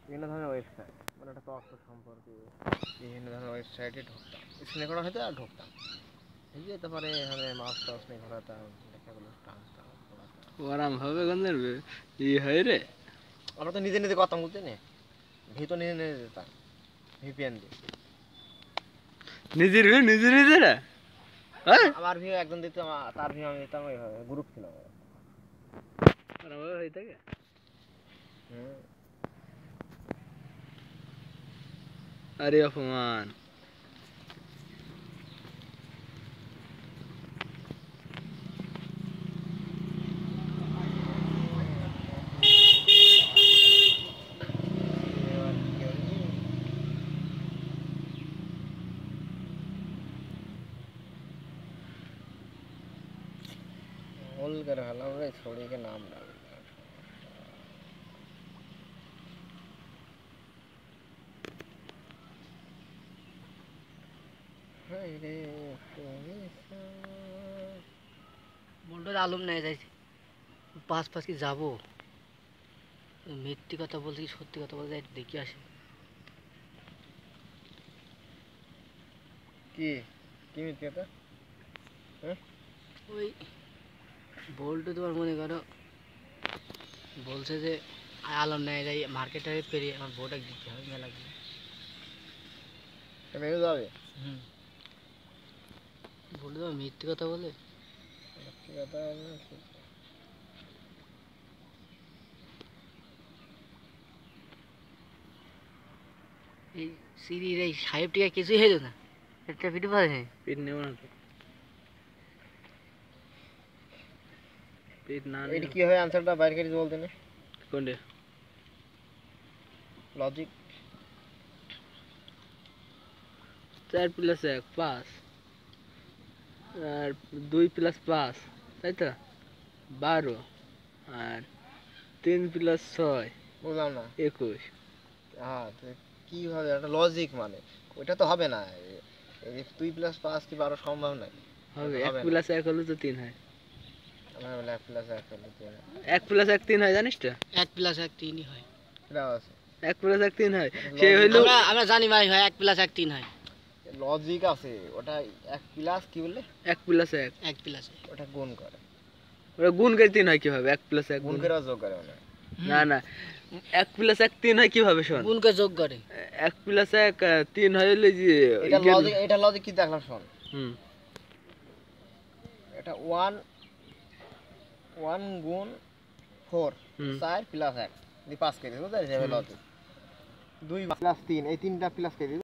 বিভিন্ন ধরনের ওয়েবসাইট, মানে একটা তথ্য সম্পর্কে বিভিন্ন ধরনের ওয়েবসাইটে ঢুকতাম, স্ক্রিনে করা হয়তো আর ঢুকতাম, ঢুকে তারপরে এখানে মাছ টাছ নিয়ে ঘোরাতাম, লেখাগুলো টানতাম পড়াতাম। ওরাম হবে গন্ধের ই হয় রে। আমরা তো নিজে নিজে করতাম, বুঝতে নে, ভিতর নিজে নিজে যেতাম ভিপিএন দিয়ে। নিজের নিজে নিজেরা আমার ভিউ একজন দিতাম, তার ভিউ আমি দিতাম, ওইভাবে গ্রুপ ছিল আমাদের। হয়ে থাকে। হুম। আরে অপমান। ভুল করে ফেলাম রে, ছড়িকে নাম ডাক। মনটা আলম নেই যাইছে, পাঁচ পাঁচ কি যাবো, মিথ্যে কথা বলছি কি সত্যি কথা বলছি একটু দেখি আসে। কি কি মিথ্যে কথা? ওই বল্টু তোমার মনে করো বলছে যে আলম নেয় যাই মার্কেটে পেরিয়ে আমার বউটা দিতে হবে মেলা গিয়ে। মেরে যাবে। হুম, বলতে তোমার মিথ্যে কথা বলে। মিথ্যে কথা এই সিরির এই সাহেব টিকা কিছুই হইল না, একটা ভিডিও পাবে। পেট নেব না তো, পেট না এটা কিভাবে আনসারটা বাইর করে বলতে না? কোনটা? লজিক। 4 + 1 5, আর 2 + 5 তাই তো 12, আর 3 + 6 বুঝলাম না। 21। হ্যাঁ, তো কিভাবে একটা লজিক, মানে ওইটা তো হবে না। এই 2+5 কি 12 সম্ভব নয়। হবে, হবে 1 না। + 1 হলে তো 3 হয়। আমার বলে 1+1 হলে 3 হয়। 1 + 1 3 হয় জানিস তো? 1+1 3ই হয়। এটাও আছে। 1 + 1 3 হয়। এটা সে হইলো আমরা জানি ভাই হয় 1+1 3 হয়। লজিক আছে ওটা। 1 প্লাস কি বললে? 1 + 1, 1+1 ওটা গুণ করে। ওরা গুণ করে 3 হয় কিভাবে? 1 + 1 গুণ গুণ, করে যোগ করে মানে। না না, 1 + 1 3 হয় কিভাবে শোন? গুণকে যোগ করে। 1 + 1 3 হয় হইলো যে এটা লজিক কি দেখলাম শোন। হুম, এটা 1 গুণ 4 হুম। 4 + 1 দি 5 করে, বুঝতে পারছিস? লজিক 2 + 3, এই তিনটা প্লাস করে